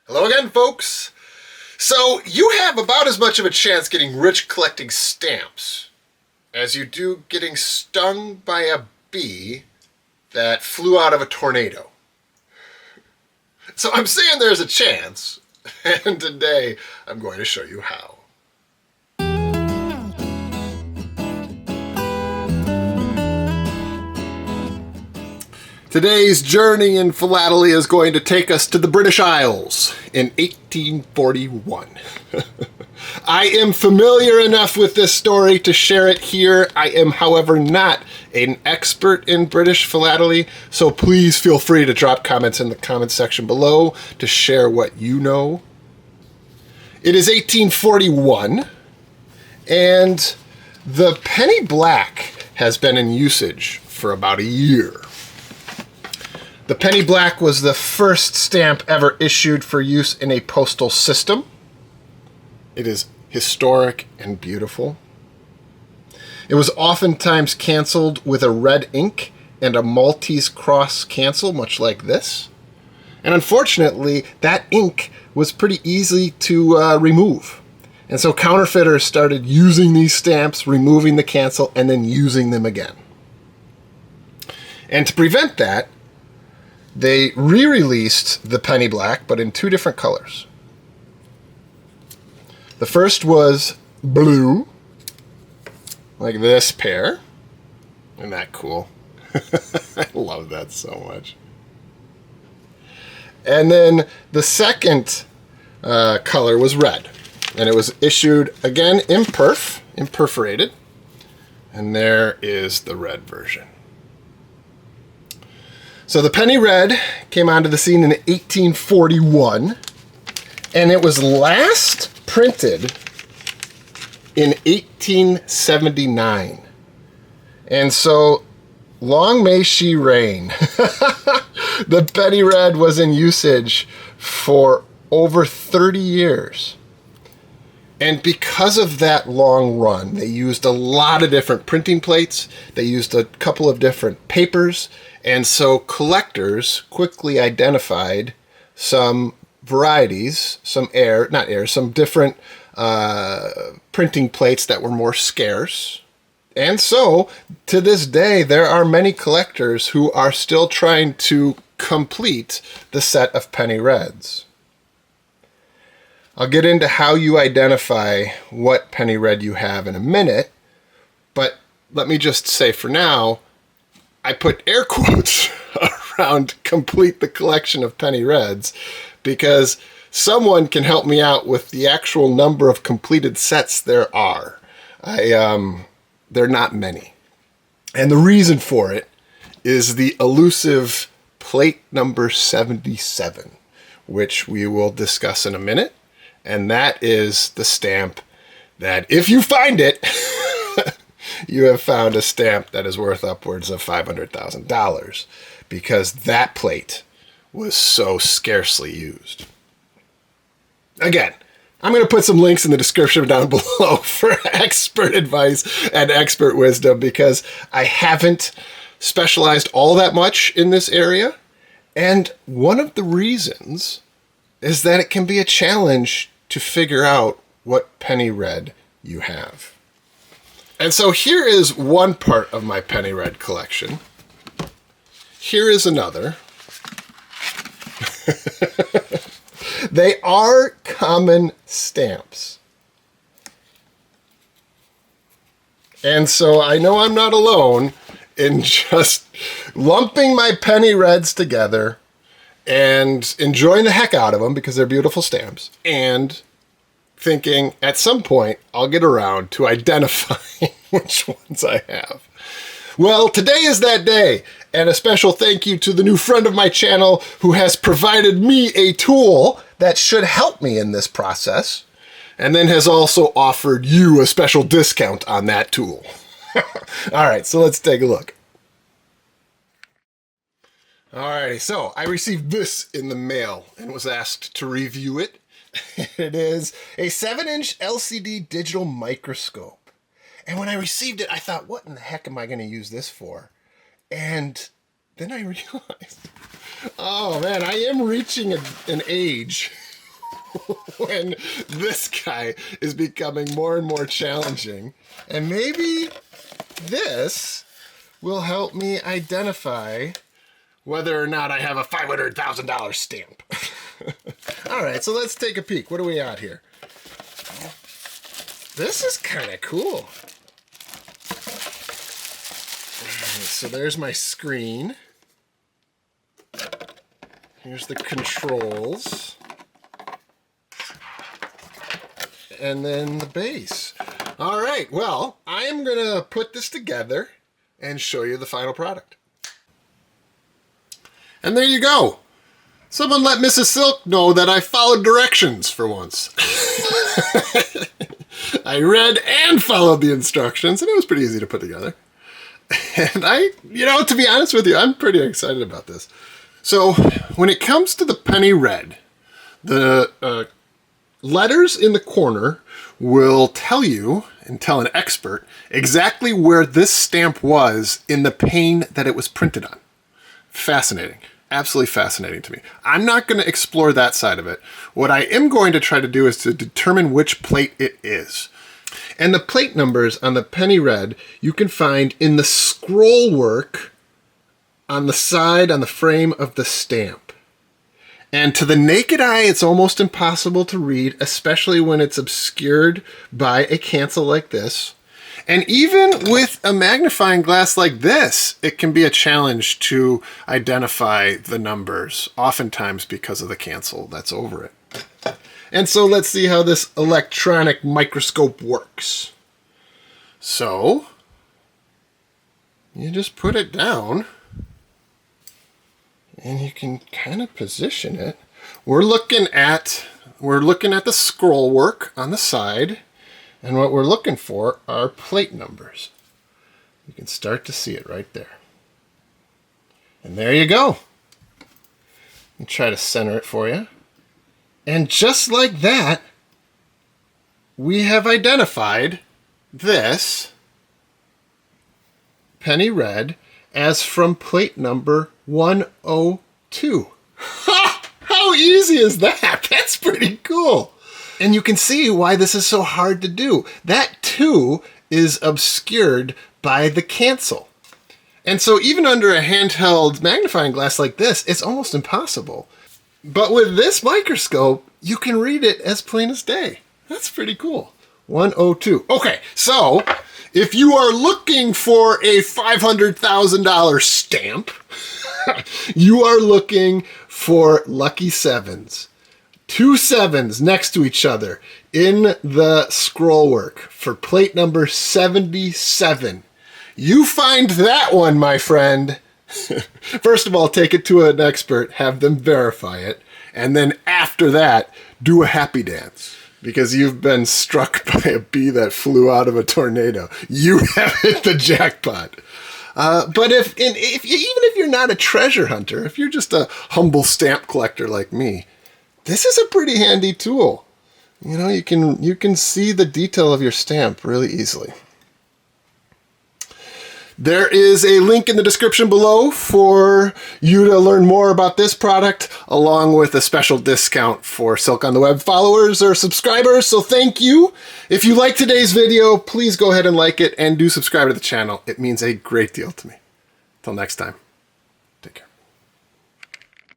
Hello again, folks. So you have about as much of a chance getting rich collecting stamps as you do getting stung by a bee that flew out of a tornado. So I'm saying there's a chance, and today I'm going to show you how. Today's journey in philately is going to take us to the British Isles in 1841. I am familiar enough with this story to share it here. I am, however, not an expert in British philately, so please feel free to drop comments in the comments section below to share what you know. It is 1841, and the penny black has been in usage for about a year. The penny black was the first stamp ever issued for use in a postal system. It is historic and beautiful. It was oftentimes canceled with a red ink and a Maltese cross cancel, much like this. And unfortunately, that ink was pretty easy to remove. And so counterfeiters started using these stamps, removing the cancel, and then using them again. And to prevent that, they re-released the penny black, but in two different colors. The first was blue, like this pair. Isn't that cool? I love that so much. And then the second color was red. And it was issued, again, imperforated. And there is the red version. So the penny red came onto the scene in 1841, and it was last printed in 1879. And so, long may she reign. The penny red was in usage for over 30 years. And because of that long run, they used a lot of different printing plates. They used a couple of different papers. And so collectors quickly identified some varieties, some different printing plates that were more scarce. And so, to this day, there are many collectors who are still trying to complete the set of penny reds. I'll get into how you identify what penny red you have in a minute, but let me just say for now, I put air quotes around complete the collection of penny reds because someone can help me out with the actual number of completed sets there are. They're not many. And the reason for it is the elusive plate number 77, which we will discuss in a minute. And that is the stamp that, if you find it, you have found a stamp that is worth upwards of $500,000 because that plate was so scarcely used. Again, I'm going to put some links in the description down below for expert advice and expert wisdom because I haven't specialized all that much in this area. And one of the reasons is that it can be a challenge to figure out what penny red you have. And so here is one part of my penny red collection. Here is another. They are common stamps. And so I know I'm not alone in just lumping my penny reds together and enjoying the heck out of them because they're beautiful stamps, and thinking at some point I'll get around to identifying which ones I have. Well, today is that day, and a special thank you to the new friend of my channel who has provided me a tool that should help me in this process, and then has also offered you a special discount on that tool. All right, so let's take a look. Alrighty, so I received this in the mail and was asked to review it. It is a 7-inch LCD digital microscope. And when I received it, I thought, what in the heck am I going to use this for? And then I realized, oh man, I am reaching an age when this guy is becoming more and more challenging. And maybe this will help me identify whether or not I have a $500,000 stamp. All right, so let's take a peek. What do we got here? This is kind of cool. So there's my screen. Here's the controls. And then the base. All right, well, I am going to put this together and show you the final product. And there you go. Someone let Mrs. Silk know that I followed directions for once. I read and followed the instructions, and it was pretty easy to put together. And to be honest with you, I'm pretty excited about this. So when it comes to the penny red, the letters in the corner will tell you and tell an expert exactly where this stamp was in the pane that it was printed on. Fascinating. Absolutely fascinating to me. I'm not going to explore that side of it. What I am going to try to do is to determine which plate it is. And the plate numbers on the penny red you can find in the scroll work on the side, on the frame of the stamp. And to the naked eye, it's almost impossible to read, especially when it's obscured by a cancel like this. And even with a magnifying glass like this, it can be a challenge to identify the numbers, oftentimes because of the cancel that's over it. And so let's see how this electronic microscope works. So you just put it down and you can kind of position it. We're looking at the scroll work on the side, and what we're looking for are plate numbers. You can start to see it right there. And there you go. Let me try to center it for you. And just like that, we have identified this penny red as from plate number 102. Ha! How easy is that? That's pretty cool. And you can see why this is so hard to do. That 2 is obscured by the cancel. And so even under a handheld magnifying glass like this, it's almost impossible. But with this microscope, you can read it as plain as day. That's pretty cool. 102. Okay, so if you are looking for a $500,000 stamp, you are looking for lucky sevens. 2 sevens next to each other in the scroll work for plate number 77. You find that one, my friend. First of all, take it to an expert, have them verify it, and then after that, do a happy dance. Because you've been struck by a bee that flew out of a tornado. You have hit the jackpot. But even if you're not a treasure hunter, if you're just a humble stamp collector like me, this is a pretty handy tool. You know, you can see the detail of your stamp really easily. There is a link in the description below for you to learn more about this product, along with a special discount for Silk on the Web followers or subscribers, so thank you. If you like today's video, please go ahead and like it and do subscribe to the channel. It means a great deal to me. Till next time.